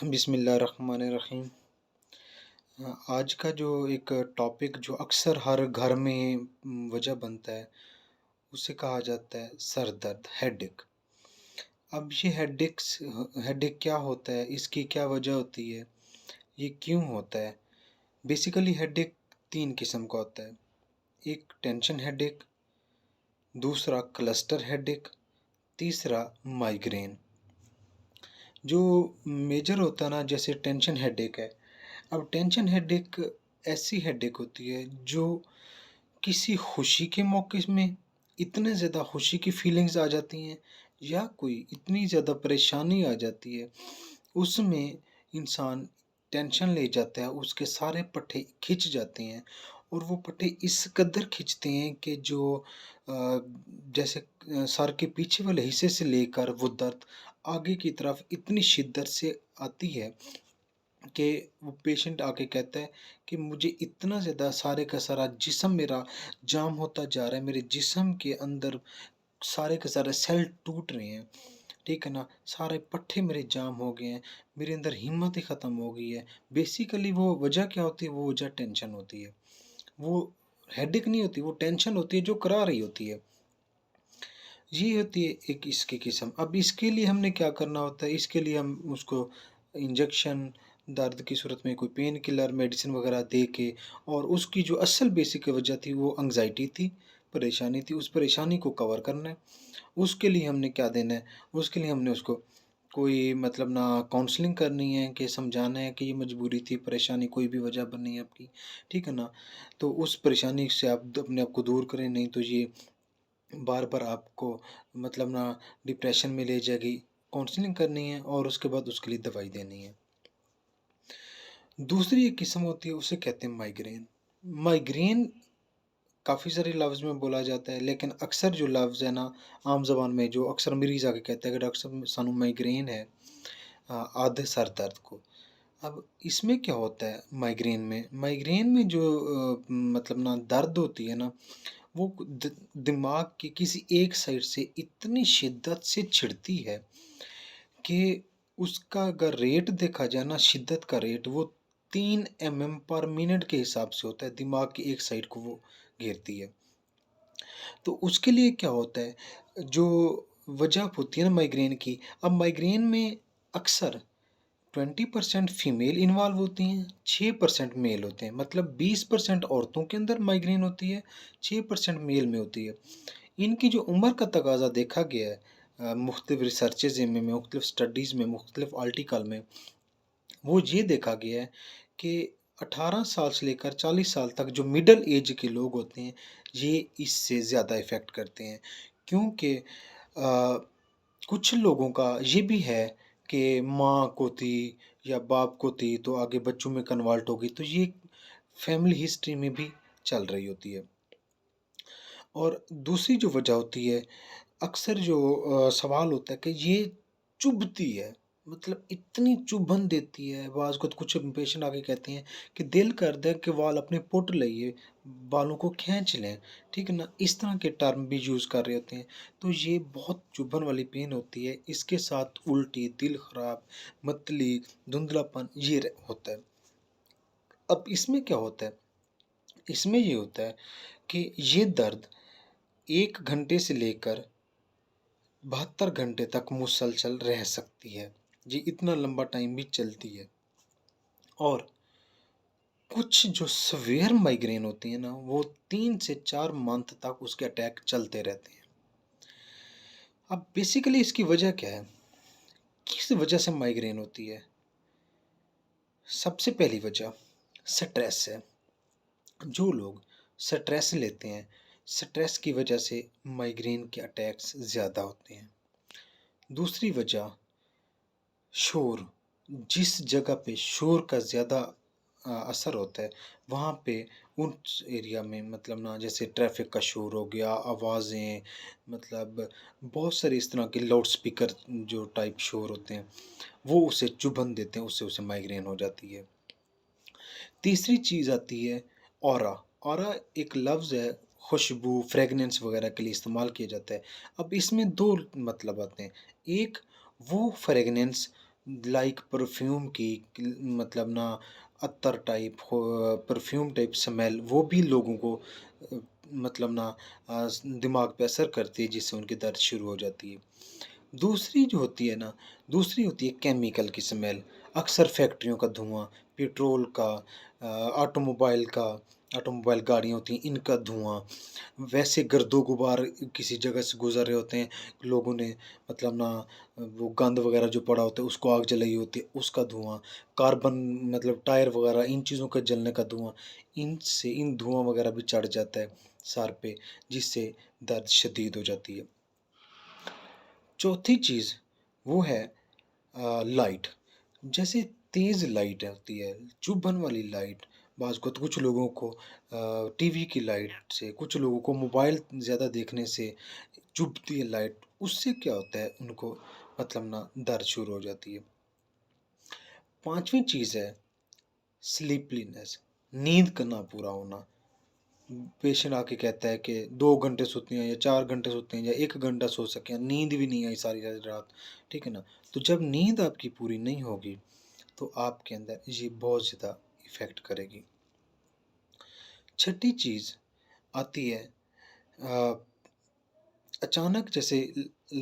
بسم اللہ الرحمن الرحیم۔ آج کا جو ایک ٹاپک جو اکثر ہر گھر میں وجہ بنتا ہے، اسے کہا جاتا ہے سر درد، ہیڈ ایک۔ اب یہ ہیڈ ایک کیا ہوتا ہے، اس کی کیا وجہ ہوتی ہے، یہ کیوں ہوتا ہے؟ بیسیکلی ہیڈ ایک تین قسم کا ہوتا ہے۔ ایک ٹینشن ہیڈ ایک، دوسرا کلسٹر ہیڈ ایک، تیسرا مائیگرین۔ جو میجر ہوتا ہے نا، جیسے ٹینشن ہیڈ ایک ہے۔ اب ٹینشن ہیڈ ایک ایسی ہیڈ ایک ہوتی ہے جو کسی خوشی کے موقع میں اتنے زیادہ خوشی کی فیلنگز آ جاتی ہیں، یا کوئی اتنی زیادہ پریشانی آ جاتی ہے، اس میں انسان ٹینشن لے جاتا ہے، اس کے سارے پٹھے کھنچ جاتے ہیں، اور وہ پٹھے اس قدر کھنچتے ہیں کہ جو جیسے سر کے پیچھے والے حصے سے لے کر وہ درد آگے کی طرف اتنی شدت سے آتی ہے کہ وہ پیشنٹ آ کے کہتا ہے کہ مجھے اتنا زیادہ سارے کا سارا جسم میرا جام ہوتا جا رہا ہے، میرے جسم کے اندر سارے کے سارے سیل ٹوٹ رہے ہیں، ٹھیک ہے نا، سارے پٹھے میرے جام ہو گئے ہیں، میرے اندر ہمت ہی ختم ہو گئی ہے۔ بیسیکلی وہ وجہ کیا ہوتی ہے؟ وہ وجہ ٹینشن ہوتی ہے، وہ ہیڈک نہیں ہوتی، وہ ٹینشن ہوتی ہے جو کرا رہی ہوتی ہے۔ یہ ہوتی ہے ایک اس کی قسم۔ اب اس کے لیے ہم نے کیا کرنا ہوتا ہے؟ اس کے لیے ہم اس کو انجیکشن، درد کی صورت میں کوئی پین کلر میڈیسن وغیرہ دے کے، اور اس کی جو اصل بیسک وجہ تھی وہ انگزائٹی تھی، پریشانی تھی، اس پریشانی کو کور کرنا ہے۔ اس کے لیے ہم نے کیا دینا ہے؟ اس کے لیے ہم نے اس کو کوئی نہ کاؤنسلنگ کرنی ہے کہ سمجھانا ہے کہ یہ مجبوری تھی، پریشانی کوئی بھی وجہ بننی ہے آپ کی، ٹھیک ہے نا، تو اس پریشانی سے آپ اپنے آپ کو دور کریں، نہیں تو یہ بار بار آپ کو نہ ڈپریشن میں لے جائے گی۔ کاؤنسلنگ کرنی ہے اور اس کے بعد اس کے لیے دوائی دینی ہے۔ دوسری ایک قسم ہوتی ہے، اسے کہتے ہیں مائیگرین۔ مائیگرین کافی سارے لفظ میں بولا جاتا ہے، لیکن اکثر جو لفظ ہے نا عام زبان میں، جو اکثر مریض آ کے کہتا ہے کہ ڈاکٹر صاحب سانو مائیگرین ہے، آدھے سر درد کو۔ اب اس میں کیا ہوتا ہے؟ مائیگرین میں جو نا درد ہوتی ہے نا، وہ دماغ کے کسی ایک سائڈ سے اتنی شدت سے چھڑتی ہے کہ اس کا اگر ریٹ دیکھا جائے نا، شدت کا ریٹ وہ 3 mm/منٹ کے حساب سے ہوتا ہے، دماغ کی ایک سائڈ کو وہ گھیرتی ہے۔ تو اس کے لیے کیا ہوتا ہے؟ جو وجہ ہوتی ہے نا مائیگرین کی، اب مائیگرین میں اکثر 20% فیمیل انوالو ہوتی ہیں، 6% میل ہوتے ہیں، مطلب 20% عورتوں کے اندر مائیگرین ہوتی ہے، 6% میل میں ہوتی ہے۔ ان کی جو عمر کا تقاضا دیکھا گیا ہے مختلف ریسرچز میں، مختلف سٹڈیز میں، مختلف آرٹیکل میں، وہ یہ دیکھا گیا ہے کہ 18 سال سے لے کر 40 سال تک جو مڈل ایج کے لوگ ہوتے ہیں، یہ اس سے زیادہ افیکٹ کرتے ہیں، کیونکہ کچھ لوگوں کا یہ بھی ہے کہ ماں کو تھی یا باپ کو تھی تو آگے بچوں میں کنورٹ ہوگی، تو یہ فیملی ہسٹری میں بھی چل رہی ہوتی ہے۔ اور دوسری جو وجہ ہوتی ہے، اکثر جو سوال ہوتا ہے کہ یہ چبھتی ہے، اتنی چبھن دیتی ہے، بعض کو کچھ پیشنٹ آگے کہتے ہیں کہ دل کرتا ہے کہ وال اپنے پٹ لئیے، بالوں کو کھینچ لیں، ٹھیک ہے نا، اس طرح کے ٹرم بھی یوز کر رہے ہوتے ہیں۔ تو یہ بہت چبھن والی پین ہوتی ہے، اس کے ساتھ الٹی، دل خراب، متلی، دھندلا پن یہ ہوتا ہے۔ اب اس میں کیا ہوتا ہے؟ اس میں یہ ہوتا ہے کہ یہ درد 1 گھنٹے سے لے کر 72 گھنٹے تک مسلسل رہ سکتی ہے، یہ اتنا لمبا ٹائم بھی چلتی ہے۔ اور کچھ جو سویئر مائیگرین ہوتی ہیں نا، وہ 3 سے 4 منتھ تک اس کے اٹیک چلتے رہتے ہیں۔ اب بیسیکلی اس کی وجہ کیا ہے؟ کس وجہ سے مائیگرین ہوتی ہے؟ سب سے پہلی وجہ سٹریس ہے۔ جو لوگ سٹریس لیتے ہیں، سٹریس کی وجہ سے مائیگرین کے اٹیکس زیادہ ہوتے ہیں۔ دوسری وجہ شور، جس جگہ پہ شور کا زیادہ اثر ہوتا ہے، وہاں پہ اس ایریا میں نا جیسے ٹریفک کا شور ہو گیا، آوازیں، بہت سارے اس طرح کے لاؤڈ سپیکر جو ٹائپ شور ہوتے ہیں، وہ اسے چبھن دیتے ہیں، اسے مائیگرین ہو جاتی ہے۔ تیسری چیز آتی ہے اورا۔ اورا ایک لفظ ہے، خوشبو، فریگننس وغیرہ کے لیے استعمال کیا جاتا ہے۔ اب اس میں 2 مطلب آتے ہیں۔ ایک وہ فریگننس لائک پرفیوم کی مطلب نا عطر ٹائپ پرفیوم ٹائپ سمیل وہ بھی لوگوں کو مطلب نا دماغ پہ اثر کرتی ہے، جس سے ان کی درد شروع ہو جاتی ہے۔ دوسری جو ہوتی ہے نا، دوسری ہوتی ہے کیمیکل کی سمیل، اکثر فیکٹریوں کا دھواں، پیٹرول کا، آٹو موبائل گاڑیاں ہوتی ہیں ان کا دھواں، ویسے گرد و غبار کسی جگہ سے گزر رہے ہوتے ہیں، لوگوں نے مطلب نا وہ گند وغیرہ جو پڑا ہوتا ہے اس کو آگ جلائی ہوتی ہے، اس کا دھواں، کاربن مطلب ٹائر وغیرہ ان چیزوں کا جلنے کا دھواں، ان دھواں وغیرہ بھی چڑھ جاتا ہے سر پہ، جس سے درد شدید ہو جاتی ہے۔ چوتھی چیز وہ ہے لائٹ، جیسے تیز لائٹ ہوتی ہے، چبھن والی لائٹ، بعض کو کچھ لوگوں کو ٹی وی کی لائٹ سے، کچھ لوگوں کو موبائل زیادہ دیکھنے سے چبھتی ہے لائٹ، اس سے کیا ہوتا ہے ان کو مطلب نا درد شروع ہو جاتی ہے۔ پانچویں چیز ہے سلیپلینس، نیند کا نہ پورا ہونا۔ پیشنٹ آ کے کہتا ہے کہ 2 گھنٹے سوتے ہیں یا 4 گھنٹے سوتے ہیں یا 1 گھنٹہ سو سکے ہیں، نیند بھی نہیں آئی ساری ساری رات، ٹھیک ہے نا؟ تو جب نیند آپ کی پوری نہیں ہوگی تو آپ کے اندر یہ بہت زیادہ افیکٹ کرے گی۔ چھٹی چیز آتی ہے اچانک جیسے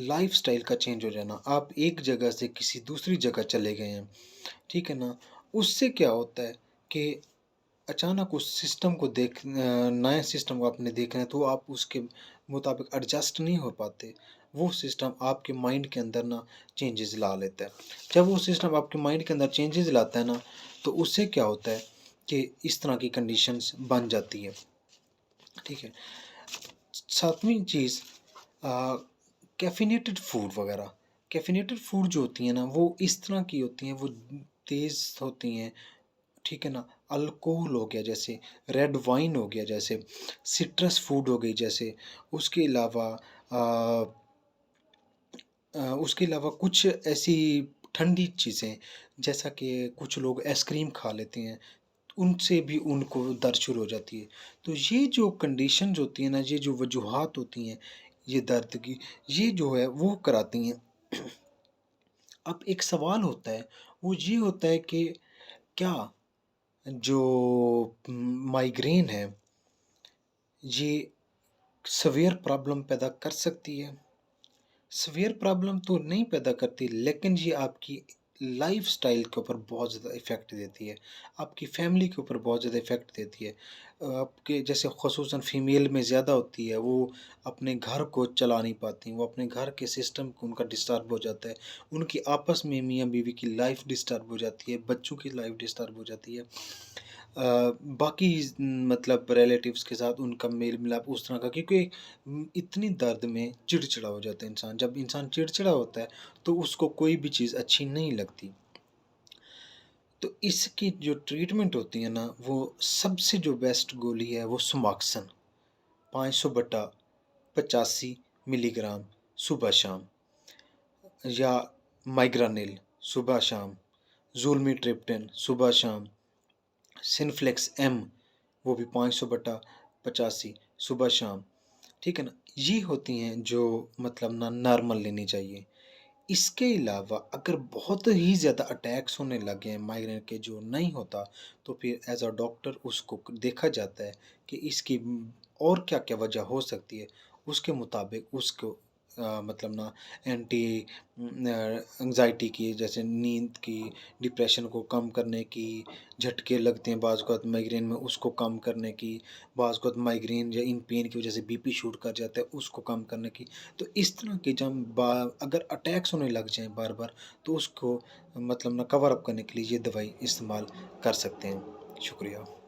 لائف سٹائل کا چینج ہو جانا، آپ ایک جگہ سے کسی دوسری جگہ چلے گئے ہیں، ٹھیک ہے نا؟ اس سے کیا ہوتا ہے کہ اچانک اس سسٹم کو نئے سسٹم کو آپ نے دیکھنا ہے تو آپ اس کے مطابق ایڈجسٹ نہیں ہو پاتے، وہ سسٹم آپ کے مائنڈ کے اندر نا چینجز لا لیتا ہے۔ جب وہ سسٹم آپ کے مائنڈ کے اندر چینجز لاتا ہے نا تو اس سے کیا ہوتا ہے کہ اس طرح کی کنڈیشنز بن جاتی ہے، ٹھیک ہے۔ ساتویں چیز کیفینیٹڈ فوڈ وغیرہ، کیفینیٹڈ فوڈ جو ہوتی ہیں نا وہ اس طرح کی ہوتی ہیں، وہ تیز ہوتی ہیں، ٹھیک ہے نا؟ الکوہل ہو گیا جیسے ریڈ وائن ہو گیا جیسے، سٹرس فوڈ ہو گئی جیسے، اس کے علاوہ کچھ ایسی ٹھنڈی چیزیں جیسا کہ کچھ لوگ آئس کریم کھا لیتے ہیں، ان سے بھی ان کو درد شروع ہو جاتی ہے۔ تو یہ جو کنڈیشنز ہوتی ہیں نا، یہ جو وجوہات ہوتی ہیں یہ درد کی، یہ جو ہے وہ کراتی ہیں۔ اب ایک سوال ہوتا ہے، وہ یہ ہوتا ہے کہ کیا جو مائیگرین ہے یہ سویئر پرابلم پیدا کر سکتی ہے؟ سویئر پرابلم تو نہیں پیدا کرتی، لیکن یہ آپ کی لائف سٹائل کے اوپر بہت زیادہ افیکٹ دیتی ہے، آپ کی فیملی کے اوپر بہت زیادہ افیکٹ دیتی ہے۔ آپ کے جیسے خصوصاً فیمیل میں زیادہ ہوتی ہے، وہ اپنے گھر کو چلا نہیں پاتی، وہ اپنے گھر کے سسٹم کو ان کا ڈسٹرب ہو جاتا ہے، ان کی آپس میں میاں بیوی کی لائف ڈسٹرب ہو جاتی ہے، بچوں کی لائف ڈسٹرب ہو جاتی ہے، باقی مطلب ریلیٹیوز کے ساتھ ان کا میل ملاپ اس طرح کا، کیونکہ اتنی درد میں چڑچڑا ہو جاتا ہے انسان، جب انسان چڑچڑا ہوتا ہے تو اس کو کوئی بھی چیز اچھی نہیں لگتی۔ تو اس کی جو ٹریٹمنٹ ہوتی ہے نا، وہ سب سے جو بیسٹ گولی ہے وہ سماکسن، 500/85 ملی گرام صبح شام، یا مائگرانل صبح شام، زولمی ٹرپٹن صبح شام، سنفلیکس ایم وہ بھی 500/85 صبح شام، ٹھیک ہے نا؟ یہ ہوتی ہیں جو مطلب نا نارمل لینی چاہیے۔ اس کے علاوہ اگر بہت ہی زیادہ اٹیکس ہونے لگے ہیں مائگرین کے جو نہیں ہوتا، تو پھر ایز اے ڈاکٹر اس کو دیکھا جاتا ہے کہ اس کی اور کیا کیا وجہ ہو سکتی ہے، اس کے مطابق اس کو مطلب نا اینٹی انگزائٹی کی، جیسے نیند کی، ڈپریشن کو کم کرنے کی، جھٹکے لگتے ہیں بعض اوقات مائگرین میں اس کو کم کرنے کی، بعض اوقات مائگرین یا ان پین کی وجہ سے بی پی شوٹ کر جاتا ہے اس کو کم کرنے کی۔ تو اس طرح کے جب اگر اٹیکس ہونے لگ جائیں بار بار تو اس کو مطلب نہ کور اپ کرنے کے لیے یہ دوائی استعمال کر سکتے ہیں۔ شکریہ۔